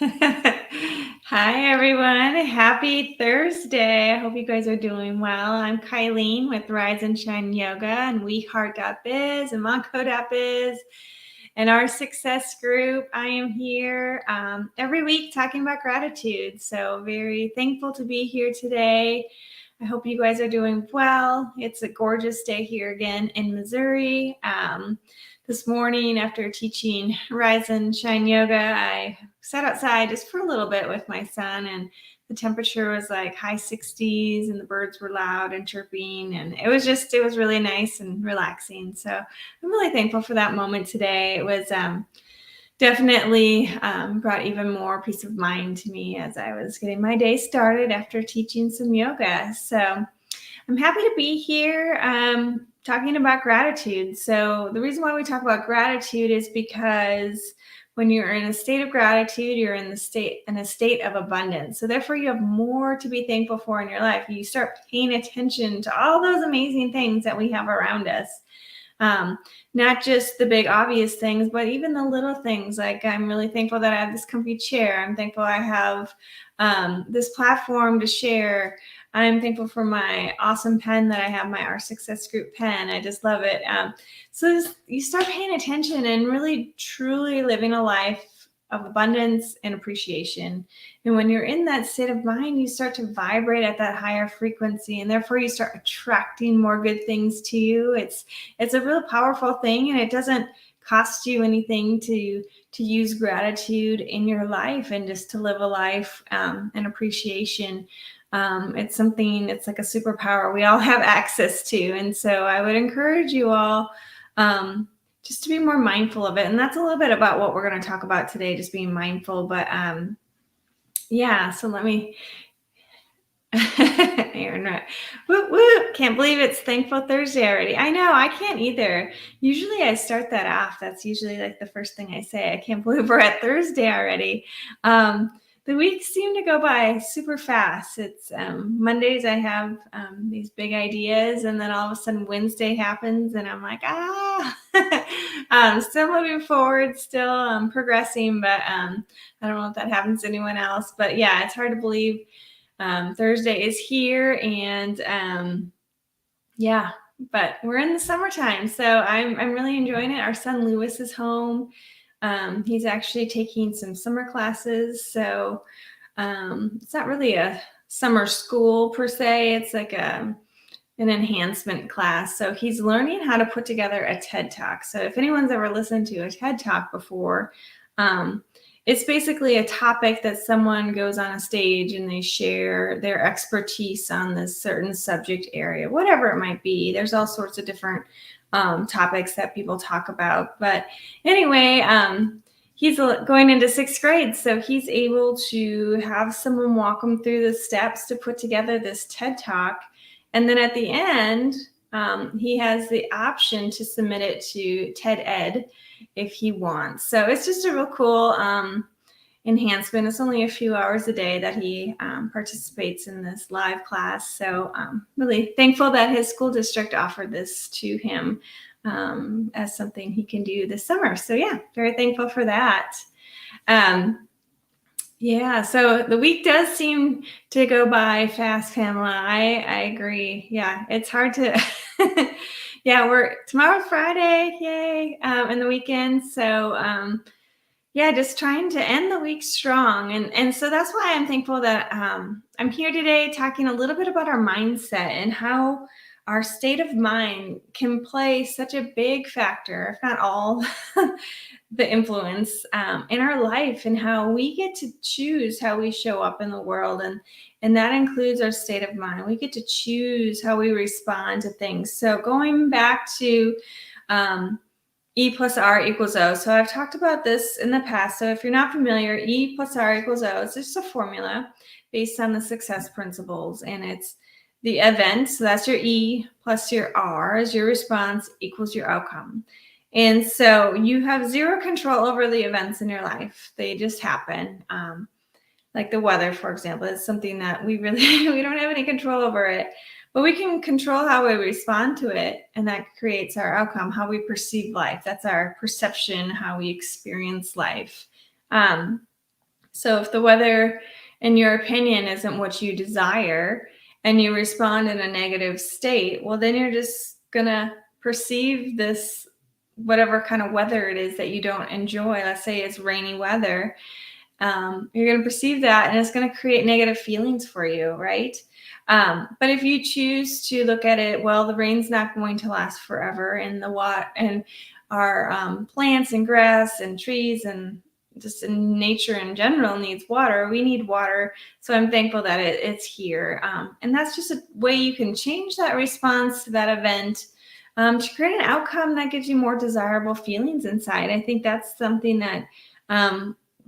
Hi, everyone. Happy Thursday. I hope you guys are doing well. I'm Kylene with Rise and Shine Yoga and WeHeart.biz and Monco.biz and our success group. I am here every week talking about gratitude. So, very thankful to be here today. I hope you guys are doing well. It's a gorgeous day here again in Missouri. This morning, after teaching Rise and Shine Yoga, I sat outside just for a little bit with my son, and the temperature was like high 60s, and the birds were loud and chirping, and it was really nice and relaxing. So I'm really thankful for that moment today. It was definitely brought even more peace of mind to me as I was getting my day started after teaching some yoga. So I'm happy to be here talking about gratitude. So the reason why we talk about gratitude is because when you're in a state of gratitude, you're in a state of abundance. So therefore, you have more to be thankful for in your life. You start paying attention to all those amazing things that we have around us. Not just the big obvious things, but even the little things. Like, I'm really thankful that I have this comfy chair. I'm thankful I have this platform to share. I'm thankful for my awesome pen that I have, my Our Success Group pen. I just love it. So you start paying attention and really, truly living a life of abundance and appreciation. And when you're in that state of mind, you start to vibrate at that higher frequency, and therefore you start attracting more good things to you. It's a real powerful thing, and it doesn't cost you anything to use gratitude in your life and just to live a life and appreciation. It's like a superpower we all have access to. And so I would encourage you all just to be more mindful of it. And that's a little bit about what we're going to talk about today, just being mindful. But so let me. Aaron, whoop, whoop. Can't believe it's Thankful Thursday already. I know, I can't either. Usually I start that off. That's usually like the first thing I say. I can't believe we're at Thursday already. The weeks seem to go by super fast. It's Mondays, I have these big ideas, and then all of a sudden Wednesday happens, and I'm like, still moving forward, still progressing, but I don't know if that happens to anyone else. But yeah, it's hard to believe Thursday is here, and but we're in the summertime, so I'm really enjoying it. Our son Lewis is home. He's actually taking some summer classes, so it's not really a summer school per se. It's like an enhancement class. So he's learning how to put together a TED Talk. So if anyone's ever listened to a TED Talk before, it's basically a topic that someone goes on a stage and they share their expertise on this certain subject area, whatever it might be. There's all sorts of different topics that people talk about. But anyway, he's going into 6th grade, so he's able to have someone walk him through the steps to put together this TED Talk. And then at the end, he has the option to submit it to TED Ed if he wants. So it's just a real cool enhancement. It's only a few hours a day that he participates in this live class. So I'm really thankful that his school district offered this to him as something he can do this summer. So yeah, very thankful for that. So the week does seem to go by fast, Pamela. I agree. Yeah, it's hard to. Tomorrow's Friday, yay, and the weekend. So just trying to end the week strong, and so that's why I'm thankful that I'm here today talking a little bit about our mindset and how our state of mind can play such a big factor, if not all, the influence in our life, and how we get to choose how we show up in the world, and that includes our state of mind. We get to choose how we respond to things. So going back to E plus R equals O. So I've talked about this in the past. So if you're not familiar, E plus R equals O. It's just a formula based on the success principles, and it's the event. So that's your E plus your R is your response equals your outcome. And so you have zero control over the events in your life. They just happen. Like the weather, for example, is something that we don't have any control over it. But we can control how we respond to it, and that creates our outcome, how we perceive life. That's our perception, how we experience life. So if the weather, in your opinion, isn't what you desire and you respond in a negative state, well, then you're just going to perceive this, whatever kind of weather it is that you don't enjoy. Let's say it's rainy weather. You're going to perceive that and it's going to create negative feelings for you, right? But if you choose to look at it, well, the rain's not going to last forever, and our plants and grass and trees and just in nature in general needs water. We need water. So I'm thankful that it's here. And that's just a way you can change that response to that event to create an outcome that gives you more desirable feelings inside. I think that's something that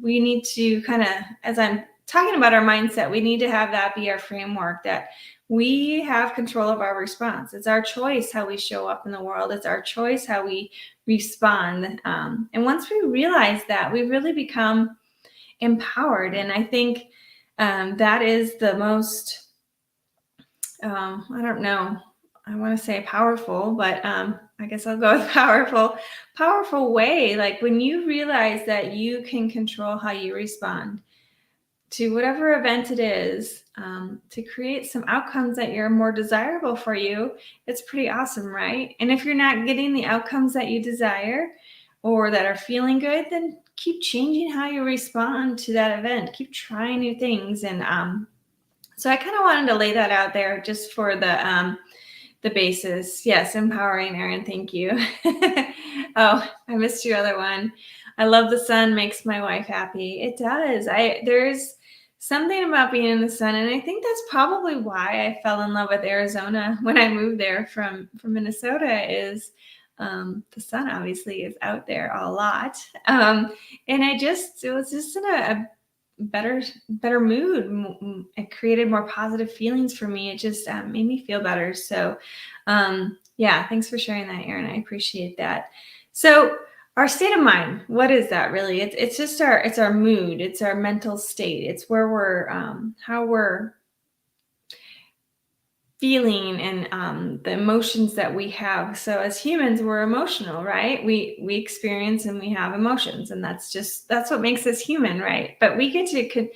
we need to kind of, as I'm talking about our mindset, we need to have that be our framework, that we have control of our response. It's our choice how we show up in the world. It's our choice how we respond. And once we realize that, we really become empowered. And I think that is the most, I don't know, I want to say powerful, but I guess I'll go with powerful way. Like when you realize that you can control how you respond to whatever event it is, to create some outcomes that are more desirable for you, it's pretty awesome, right? And if you're not getting the outcomes that you desire or that are feeling good, then keep changing how you respond to that event. Keep trying new things. And so I kind of wanted to lay that out there just for the basis. Yes, empowering, Erin. Thank you. Oh, I missed your other one. I love the sun makes my wife happy. It does. There's something about being in the sun, and I think that's probably why I fell in love with Arizona when I moved there from Minnesota. Is the sun obviously is out there a lot, and it was just in a better mood. It created more positive feelings for me. It just made me feel better. So yeah, thanks for sharing that, Erin. I appreciate that. So our state of mind, what is that really? It's just our mood. It's our mental state. It's where we're how we're feeling and the emotions that we have. So as humans, we're emotional, right? We experience and we have emotions, and that's what makes us human, right? But we get to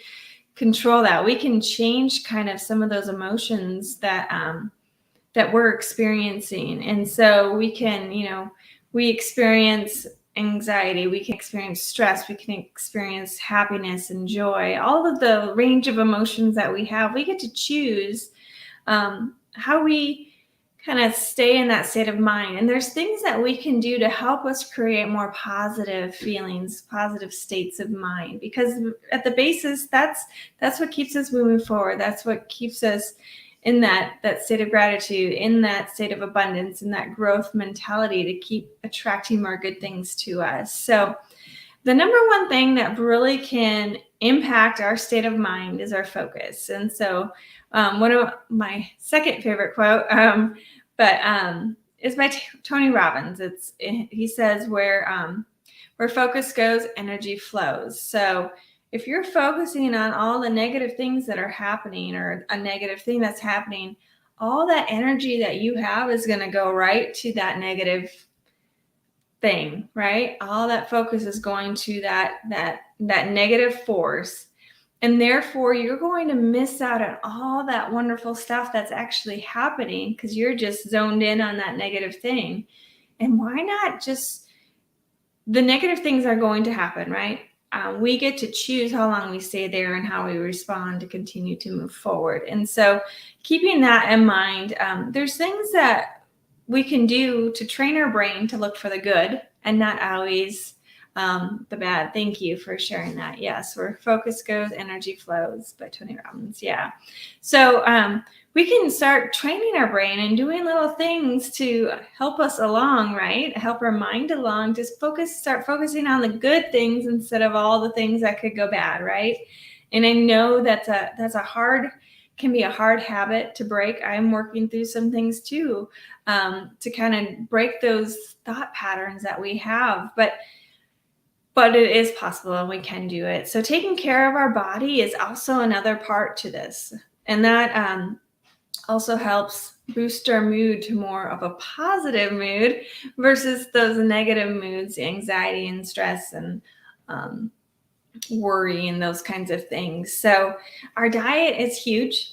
control that. We can change kind of some of those emotions that we're experiencing. And so we can, we experience anxiety, we can experience stress, we can experience happiness and joy, all of the range of emotions that we have. We get to choose how we kind of stay in that state of mind. And there's things that we can do to help us create more positive feelings, positive states of mind, because at the basis, that's what keeps us moving forward. That's what keeps us in that state of gratitude, in that state of abundance, in that growth mentality to keep attracting more good things to us. So the number one thing that really can impact our state of mind is our focus. And so one of my second favorite quote, is by Tony Robbins. He says, where focus goes, energy flows. So if you're focusing on all the negative things that are happening, or a negative thing that's happening, all that energy that you have is going to go right to that negative thing, right? All that focus is going to that negative force. And therefore, you're going to miss out on all that wonderful stuff that's actually happening because you're just zoned in on that negative thing. And why not just, the negative things are going to happen, right? We get to choose how long we stay there and how we respond to continue to move forward. And so keeping that in mind, there's things that we can do to train our brain to look for the good and not always the bad. Thank you for sharing that. Yes, where focus goes, energy flows by Tony Robbins. Yeah. So we can start training our brain and doing little things to help us along, right? Help our mind along. Just start focusing on the good things instead of all the things that could go bad, right? And I know can be a hard habit to break. I'm working through some things too, to kind of break those thought patterns that we have. But it is possible and we can do it. So taking care of our body is also another part to this. And that also helps boost our mood to more of a positive mood versus those negative moods, anxiety and stress and worry and those kinds of things. So our diet is huge.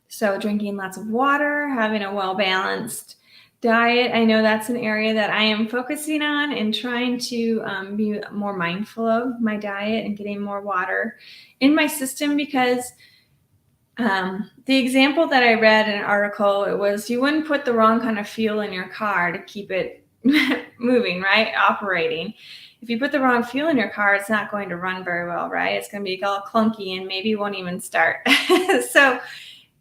So drinking lots of water, having a well-balanced diet. I know that's an area that I am focusing on and trying to be more mindful of my diet and getting more water in my system, because the example that I read in an article, it was you wouldn't put the wrong kind of fuel in your car to keep it moving, right? Operating. If you put the wrong fuel in your car, it's not going to run very well, right? It's going to be all clunky and maybe won't even start. So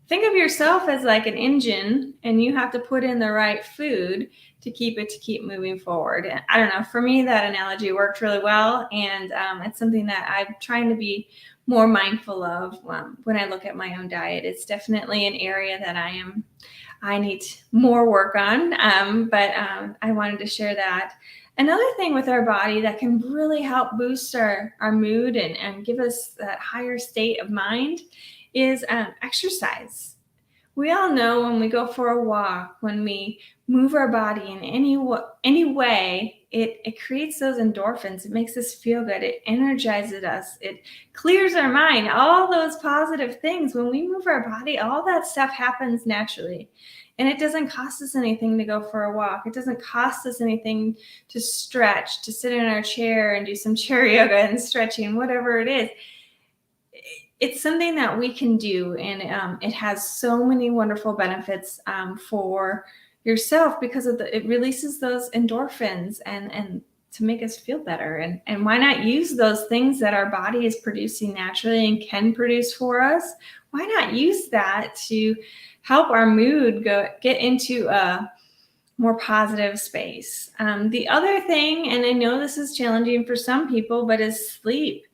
think of yourself as like an engine, and you have to put in the right food to keep moving forward. And I don't know, for me, that analogy worked really well. And it's something that I'm trying to be more mindful of when I look at my own diet. It's definitely an area that I need more work on. But I wanted to share that. Another thing with our body that can really help boost our mood and give us that higher state of mind is exercise. We all know when we go for a walk, when we move our body in any way, it creates those endorphins. It makes us feel good. It energizes us. It clears our mind. All those positive things. When we move our body, all that stuff happens naturally. And it doesn't cost us anything to go for a walk. It doesn't cost us anything to stretch, to sit in our chair and do some chair yoga and stretching, whatever it is. It's something that we can do, and it has so many wonderful benefits for yourself, because it releases those endorphins and to make us feel better. And why not use those things that our body is producing naturally and can produce for us? Why not use that to help our mood get into a more positive space? The other thing, and I know this is challenging for some people, but is sleep.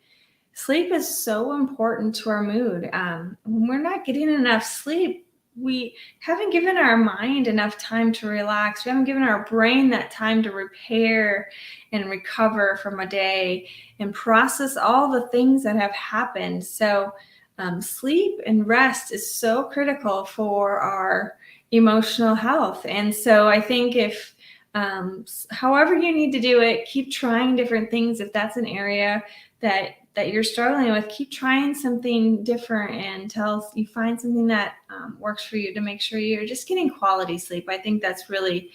Sleep is so important to our mood. When we're not getting enough sleep, we haven't given our mind enough time to relax. We haven't given our brain that time to repair and recover from a day and process all the things that have happened. So sleep and rest is so critical for our emotional health. And so I think if however you need to do it, keep trying different things. If that's an area that you're struggling with, keep trying something different until you find something that works for you, to make sure you're just getting quality sleep. I think that's really,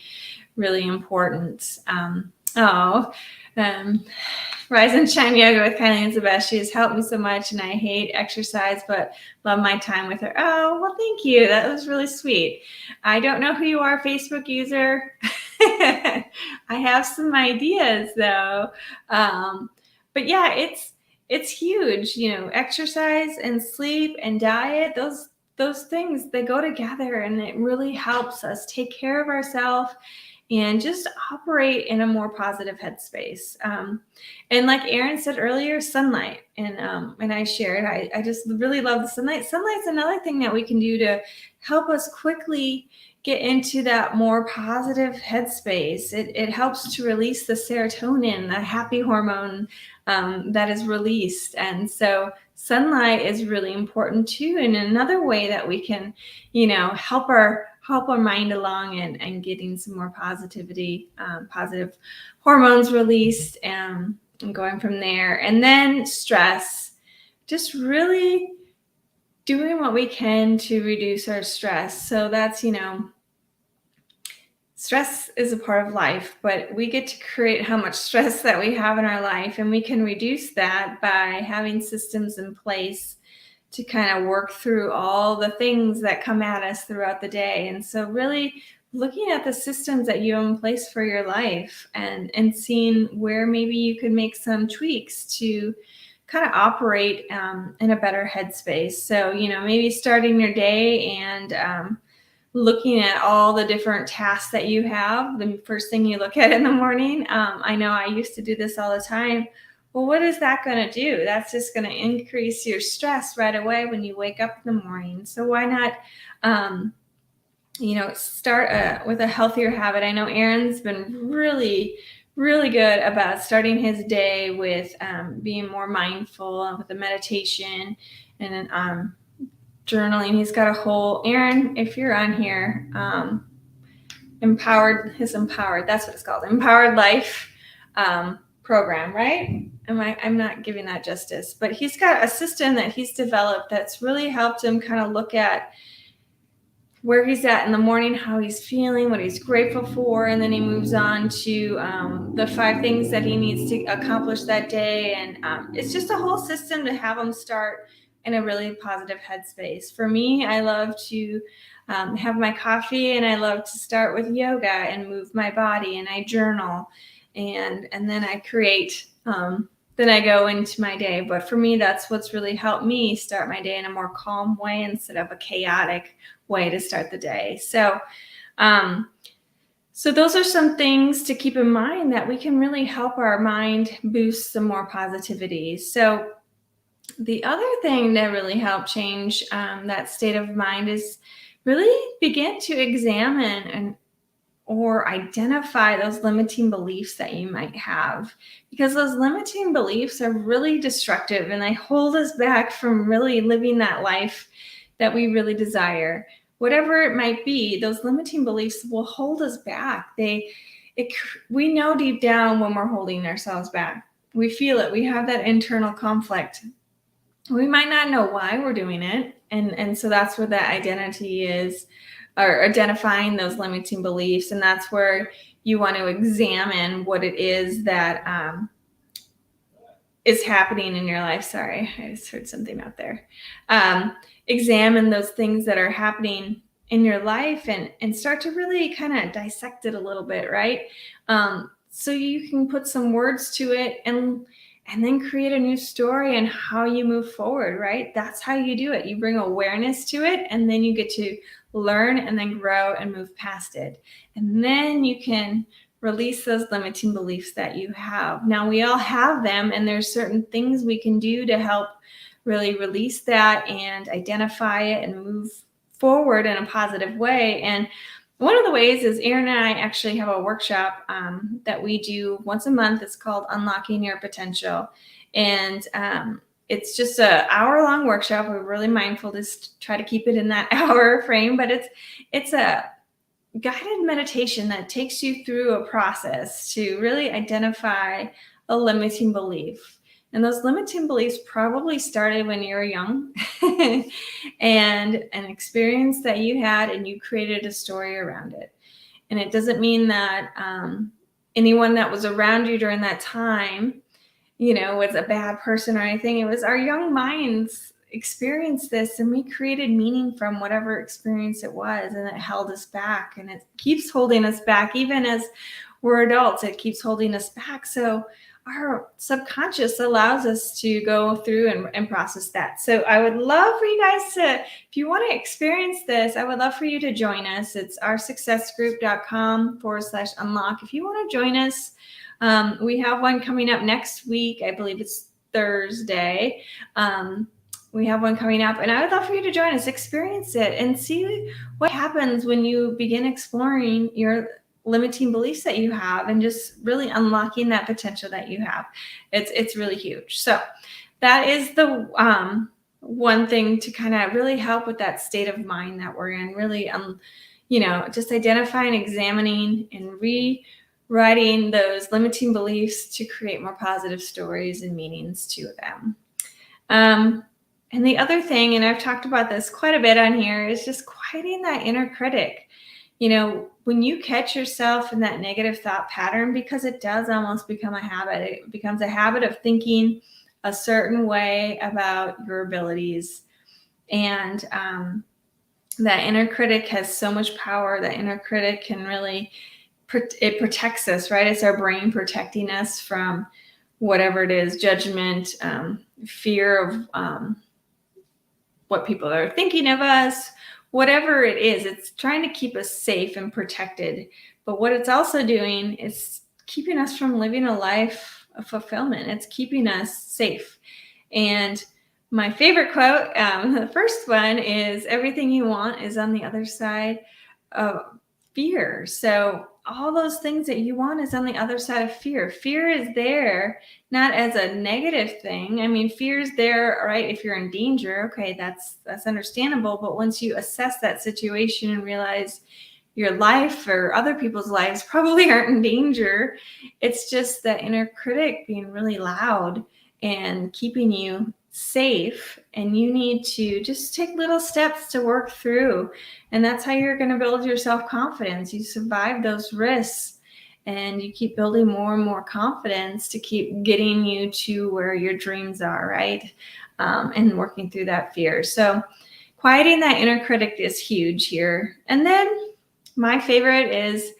really important. Rise and Shine Yoga with Kylie is the best. She has helped me so much, and I hate exercise, but love my time with her. Oh, well, thank you. That was really sweet. I don't know who you are, Facebook user. I have some ideas though. But yeah, it's huge. Exercise and sleep and diet, those things, they go together, and it really helps us take care of ourselves and just operate in a more positive headspace. And like Erin said earlier, sunlight, and I shared, I just really love the sunlight. Sunlight's another thing that we can do to help us quickly get into that more positive headspace. It helps to release the serotonin, the happy hormone that is released. And so sunlight is really important too. And another way that we can, help our mind along and getting some more positivity, positive hormones released, and going from there. And then stress, just really doing what we can to reduce our stress. So that's, stress is a part of life, but we get to create how much stress that we have in our life, and we can reduce that by having systems in place to kind of work through all the things that come at us throughout the day. And so really looking at the systems that you have in place for your life, and seeing where maybe you could make some tweaks to kind of operate in a better headspace. So, maybe starting your day and looking at all the different tasks that you have, the first thing you look at in the morning. I know I used to do this all the time. Well, what is that going to do? That's just going to increase your stress right away when you wake up in the morning. So why not, start with a healthier habit? I know Aaron's been really, really good about starting his day with being more mindful with the meditation and journaling. He's got a whole, Aaron, if you're on here, empowered, that's what it's called, Empowered Life program, right? I'm not giving that justice, but he's got a system that he's developed that's really helped him kind of look at where he's at in the morning, how he's feeling, what he's grateful for, and then he moves on to the 5 things that he needs to accomplish that day. And it's just a whole system to have him start in a really positive headspace. For me, I love to have my coffee, and I love to start with yoga and move my body, and I journal, and then I create. Then I go into my day. But for me, that's what's really helped me start my day in a more calm way instead of a chaotic way to start the day. So those are some things to keep in mind that we can really help our mind boost some more positivity. So the other thing that really helped change that state of mind is really begin to examine or identify those limiting beliefs that you might have, because those limiting beliefs are really destructive and they hold us back from really living that life that we really desire. Whatever it might be, those limiting beliefs will hold us back. We know deep down when we're holding ourselves back. We feel it. We have that internal conflict. We might not know why we're doing it. And so that's where that identity is, or identifying those limiting beliefs. And that's where you want to examine what it is that is happening in your life. Sorry, I just heard something out there. Examine those things that are happening in your life and start to really kind of dissect it a little bit, right? So you can put some words to it and then create a new story and how you move forward, right? That's how you do it. You bring awareness to it, and then you get to learn and then grow and move past it. And then you can release those limiting beliefs that you have. Now, we all have them, and there's certain things we can do to help really release that and identify it and move forward in a positive way. And one of the ways is Erin and I actually have a workshop that we do once a month. It's called Unlocking Your Potential. And it's just an hour-long workshop. We're really mindful to try to keep it in that hour frame, but it's a guided meditation that takes you through a process to really identify a limiting belief. And those limiting beliefs probably started when you were young and an experience that you had, and you created a story around it. And it doesn't mean that anyone that was around you during that time, was a bad person or anything. It was our young minds experienced this, and we created meaning from whatever experience it was, and it held us back, and it keeps holding us back. Even as we're adults, it keeps holding us back. So our subconscious allows us to go through and process that. So I would love for you guys to, if you want to experience this, I would love for you to join us. It's oursuccessgroup.com/unlock. If you want to join us, we have one coming up next week. I believe it's Thursday. We have one coming up, and I would love for you to join us, experience it, and see what happens when you begin exploring your limiting beliefs that you have and just really unlocking that potential that you have. It's really huge. So that is the one thing to kind of really help with that state of mind that we're in, really just identifying, examining, and rewriting those limiting beliefs to create more positive stories and meanings to them. And the other thing, and I've talked about this quite a bit on here, is just quieting that inner critic. When you catch yourself in that negative thought pattern, because it does almost become a habit, it becomes a habit of thinking a certain way about your abilities. And that inner critic has so much power. That inner critic can really, it protects us, right? It's our brain protecting us from whatever it is, judgment, fear of what people are thinking of us. Whatever it is, it's trying to keep us safe and protected. But what it's also doing is keeping us from living a life of fulfillment. It's keeping us safe. And my favorite quote, the first one, is everything you want is on the other side of fear. So all those things that you want is on the other side of fear. Fear is there not as a negative thing. I mean, fear is there, right? If you're in danger, okay, that's understandable. But once you assess that situation and realize your life or other people's lives probably aren't in danger. It's just the inner critic being really loud and keeping you safe, and you need to just take little steps to work through, and that's how you're going to build your self-confidence. You survive those risks and you keep building more and more confidence to keep getting you to where your dreams are, right? And working through that fear. So quieting that inner critic is huge here. And then my favorite is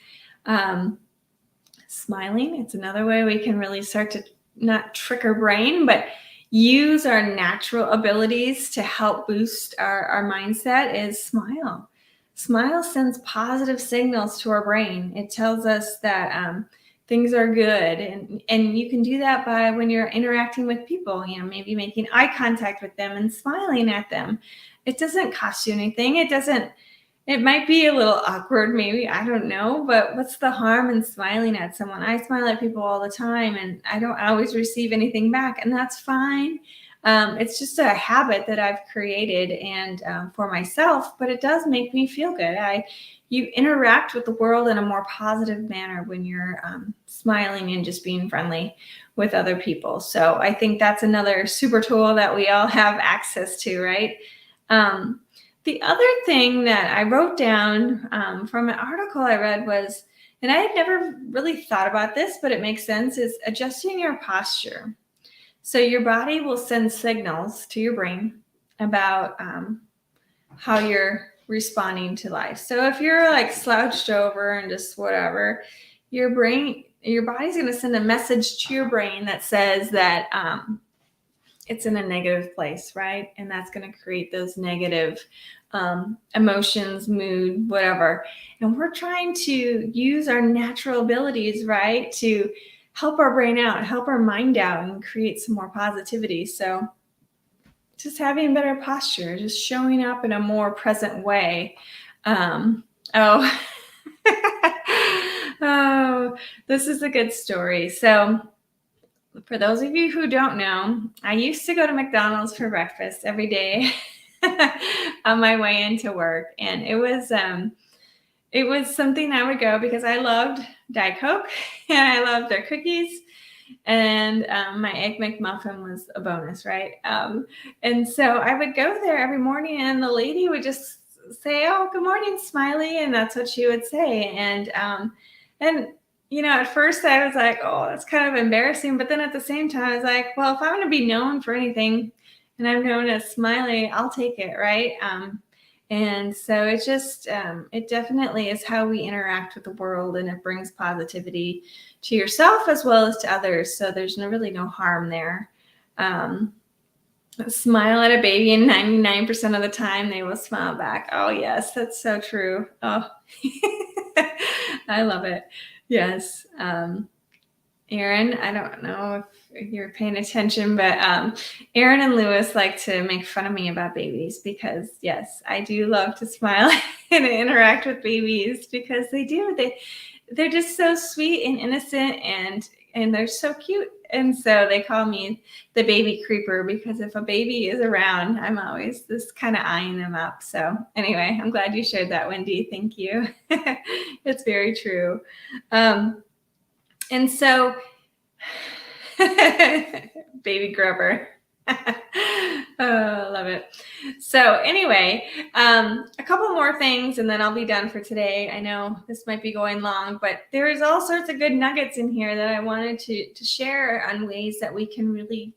smiling. It's another way we can really start to not trick our brain, but use our natural abilities to help boost our mindset. Is smile. Smile sends positive signals to our brain. It tells us that things are good. And you can do that by when you're interacting with people, maybe making eye contact with them and smiling at them. It doesn't cost you anything. It might be a little awkward, maybe, I don't know, but what's the harm in smiling at someone? I smile at people all the time and I don't always receive anything back, and that's fine. It's just a habit that I've created and for myself, but it does make me feel good. You interact with the world in a more positive manner when you're smiling and just being friendly with other people. So I think that's another super tool that we all have access to, right? The other thing that I wrote down from an article I read was, and I had never really thought about this, but it makes sense, is adjusting your posture. So your body will send signals to your brain about how you're responding to life. So if you're like slouched over and just whatever, your body's going to send a message to your brain that says that it's in a negative place, right? And that's going to create those negative emotions, mood, whatever. And we're trying to use our natural abilities, right, to help our brain out, help our mind out, and create some more positivity. So just having better posture, just showing up in a more present way. Oh, this is a good story. So for those of you who don't know, I used to go to McDonald's for breakfast every day on my way into work. And it was something I would go because I loved Diet Coke and I loved their cookies. And my Egg McMuffin was a bonus, right? And so I would go there every morning and the lady would just say, "Oh, good morning, Smiley." And that's what she would say. And at first I was like, oh, that's kind of embarrassing. But then at the same time, I was like, well, if I'm going to be known for anything and I'm known as Smiley, I'll take it, right? And so it definitely is how we interact with the world, and it brings positivity to yourself as well as to others. So there's really no harm there. Smile at a baby, and 99% of the time they will smile back. Oh, yes, that's so true. Oh, I love it. Yes. Aaron, I don't know if you're paying attention, but Aaron and Lewis like to make fun of me about babies because, yes, I do love to smile and interact with babies because they're just so sweet and innocent and they're so cute. And so they call me the baby creeper because if a baby is around, I'm always just kind of eyeing them up. So anyway, I'm glad you shared that, Wendy. Thank you. It's very true. And so, baby grubber. Oh, love it. So anyway, a couple more things and then I'll be done for today. I know this might be going long, but there's all sorts of good nuggets in here that I wanted to share on ways that we can really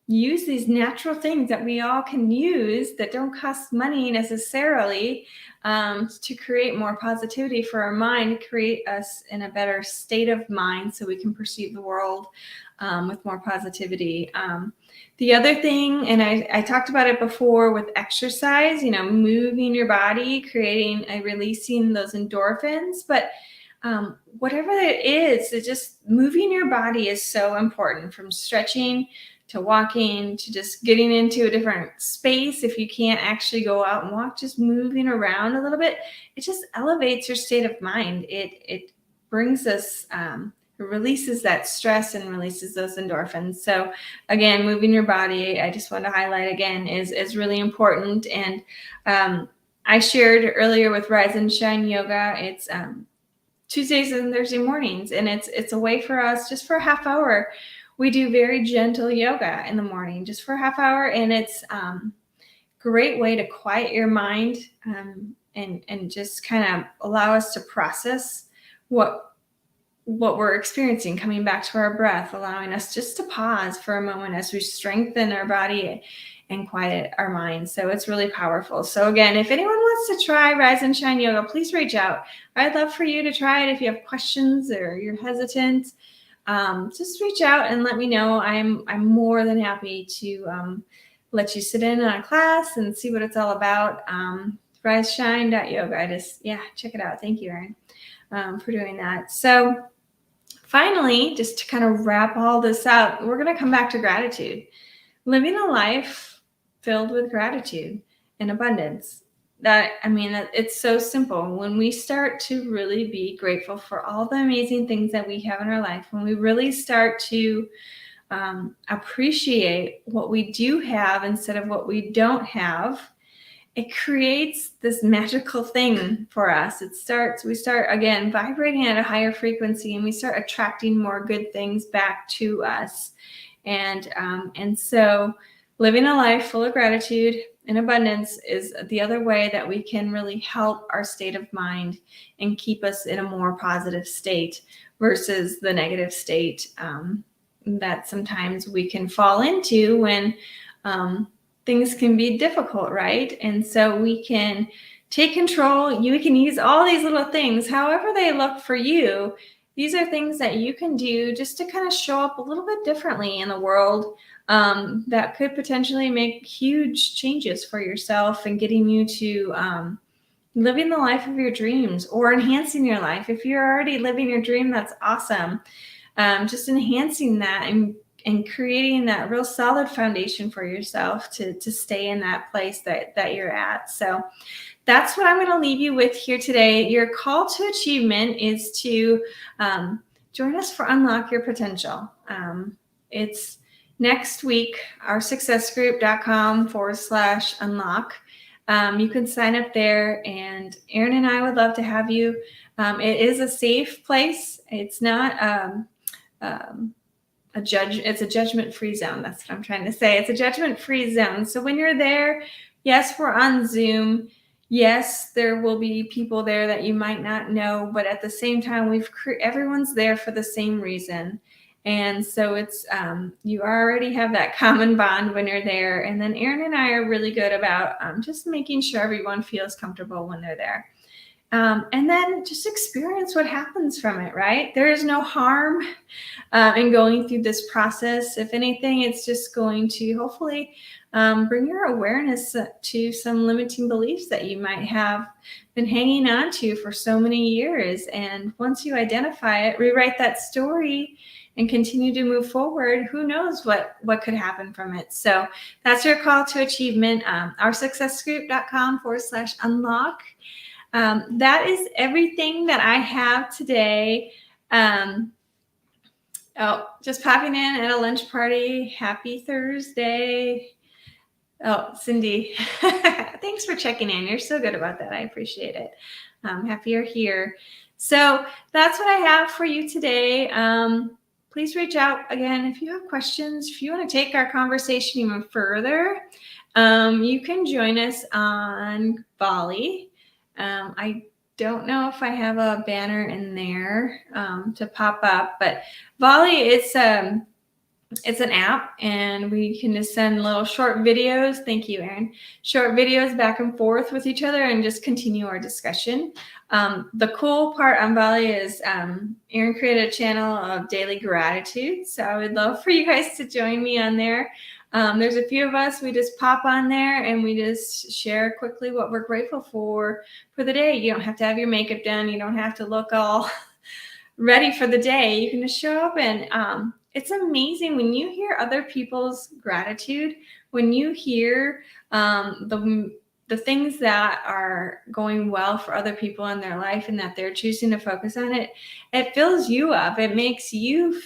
use these natural things that we all can use that don't cost money necessarily to create more positivity for our mind, to create us in a better state of mind so we can perceive the world with more positivity. The other thing, and I talked about it before with exercise, moving your body, releasing those endorphins, but whatever it is, just moving your body is so important, from stretching to walking to just getting into a different space. If you can't actually go out and walk, just moving around a little bit, it just elevates your state of mind. It brings us, it releases that stress and releases those endorphins. So again, moving your body, I just want to highlight again, is really important. And I shared earlier with Rise and Shine Yoga. It's Tuesdays and Thursday mornings, and it's a way for us just for a half hour. We do very gentle yoga in the morning, just for a half hour, and it's great way to quiet your mind and just kind of allow us to process what we're experiencing, coming back to our breath, allowing us just to pause for a moment as we strengthen our body and quiet our minds. So it's really powerful. So again, if anyone wants to try Rise and Shine Yoga, please reach out. I'd love for you to try it. If you have questions or you're hesitant, just reach out and let me know. I'm more than happy to let you sit in on a class and see what it's all about. RiseShine.yoga. Check it out. Thank you, Erin, for doing that. So finally, just to kind of wrap all this up, we're going to come back to gratitude. Living a life filled with gratitude and abundance. That it's so simple. When we start to really be grateful for all the amazing things that we have in our life, when we really start to appreciate what we do have instead of what we don't have, it creates this magical thing for us. We start again vibrating at a higher frequency, and we start attracting more good things back to us. And so living a life full of gratitude and abundance is the other way that we can really help our state of mind and keep us in a more positive state versus the negative state that sometimes we can fall into when things can be difficult, right? And so we can take control. You can use all these little things, however they look for you. These are things that you can do just to kind of show up a little bit differently in the world that could potentially make huge changes for yourself and getting you to living the life of your dreams or enhancing your life. If you're already living your dream, that's awesome. Just enhancing that and creating that real solid foundation for yourself to stay in that place that you're at. So that's what I'm going to leave you with here today. Your call to achievement is to join us for Unlock Your Potential. It's next week, oursuccessgroup.com/unlock. You can sign up there, and Erin and I would love to have you. It is a safe place. It's not it's a judgment-free zone. That's what I'm trying to say. It's a judgment-free zone. So when you're there, yes, we're on Zoom. Yes, there will be people there that you might not know, but at the same time, everyone's there for the same reason. And so it's you already have that common bond when you're there. And then Erin and I are really good about just making sure everyone feels comfortable when they're there. And then just experience what happens from it, right? There is no harm in going through this process. If anything, it's just going to hopefully bring your awareness to some limiting beliefs that you might have been hanging on to for so many years. And once you identify it, rewrite that story and continue to move forward, who knows what could happen from it. So that's your call to achievement, oursuccessgroup.com/unlock. That is everything that I have today. Just popping in at a lunch party. Happy Thursday. Oh, Cindy, thanks for checking in. You're so good about that. I appreciate it. Happy you're here. So that's what I have for you today. Please reach out again if you have questions. If you want to take our conversation even further, you can join us on Volley. I don't know if I have a banner in there to pop up, but Volley, it's an app, and we can just send little short videos. Thank you, Erin. Short videos back and forth with each other and just continue our discussion. The cool part on Volley is Erin created a channel of daily gratitude. So I would love for you guys to join me on there. There's a few of us. We just pop on there and we just share quickly what we're grateful for the day. You don't have to have your makeup done. You don't have to look all ready for the day. You can just show up, and it's amazing when you hear other people's gratitude, when you hear the things that are going well for other people in their life and that they're choosing to focus on it. It fills you up. It makes you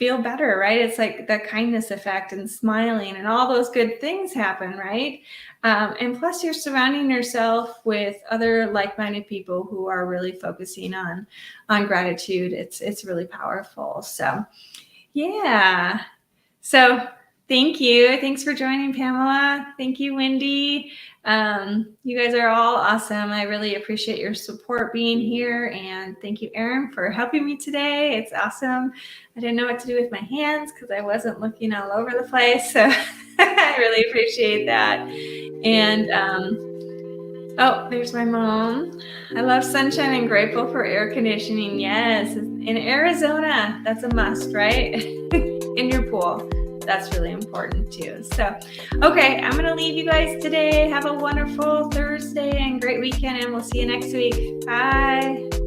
feel better, right? It's like the kindness effect and smiling and all those good things happen, right? And plus, you're surrounding yourself with other like-minded people who are really focusing on gratitude. It's really powerful. So, yeah. So thank you. Thanks for joining, Pamela. Thank you, Wendy. You guys are all awesome. I really appreciate your support being here. And thank you, Erin, for helping me today. It's awesome. I didn't know what to do with my hands because I wasn't looking all over the place. So I really appreciate that. And oh, there's my mom. I love sunshine and grateful for air conditioning. Yes, in Arizona, that's a must, right? In your pool. That's really important too. So, okay, I'm going to leave you guys today. Have a wonderful Thursday and great weekend, and we'll see you next week. Bye.